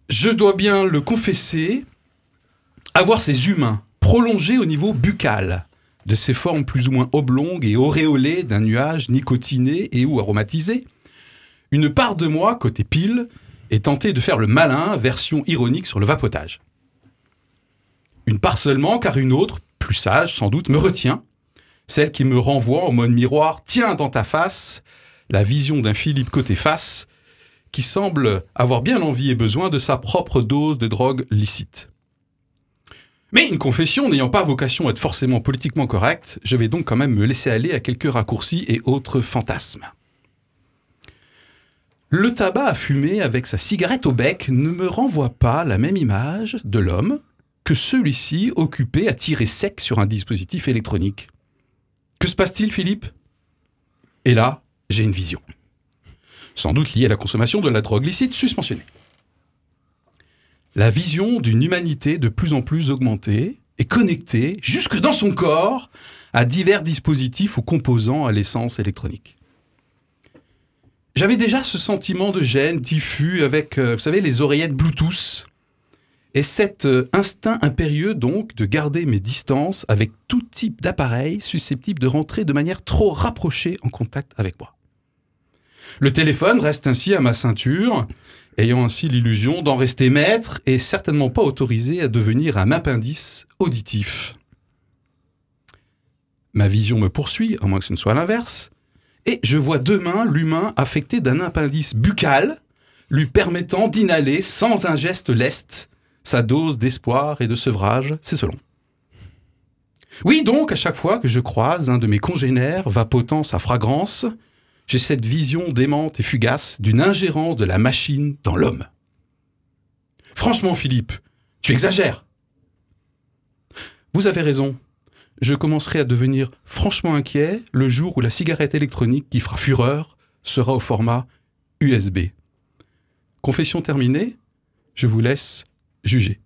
Je dois bien le confesser, avoir ces humains prolongés au niveau buccal, de ces formes plus ou moins oblongues et auréolées d'un nuage nicotiné et ou aromatisé, une part de moi, côté pile, est tentée de faire le malin, version ironique sur le vapotage. Une part seulement, car une autre, plus sage sans doute, me retient, celle qui me renvoie en mode miroir « Tiens dans ta face !» la vision d'un Philippe côté face, qui semble avoir bien envie et besoin de sa propre dose de drogue licite. Mais une confession n'ayant pas vocation à être forcément politiquement correcte, je vais donc quand même me laisser aller à quelques raccourcis et autres fantasmes. Le tabac à fumer avec sa cigarette au bec ne me renvoie pas la même image de l'homme que celui-ci occupé à tirer sec sur un dispositif électronique. Que se passe-t-il, Philippe ? Et là, j'ai une vision. Sans doute liée à la consommation de la drogue licite susmentionnée. La vision d'une humanité de plus en plus augmentée et connectée, jusque dans son corps, à divers dispositifs ou composants à l'essence électronique. J'avais déjà ce sentiment de gêne diffus avec, vous savez, les oreillettes Bluetooth, et cet instinct impérieux donc de garder mes distances avec tout type d'appareil susceptible de rentrer de manière trop rapprochée en contact avec moi. Le téléphone reste ainsi à ma ceinture, ayant ainsi l'illusion d'en rester maître et certainement pas autorisé à devenir un appendice auditif. Ma vision me poursuit, à moins que ce ne soit l'inverse, et je vois demain l'humain affecté d'un appendice buccal, lui permettant d'inhaler sans un geste leste sa dose d'espoir et de sevrage, c'est selon. Oui, donc, à chaque fois que je croise un de mes congénères vapotant sa fragrance, j'ai cette vision démente et fugace d'une ingérence de la machine dans l'homme. Franchement, Philippe, tu exagères. Vous avez raison. Je commencerai à devenir franchement inquiet le jour où la cigarette électronique qui fera fureur sera au format USB. Confession terminée, je vous laisse juger.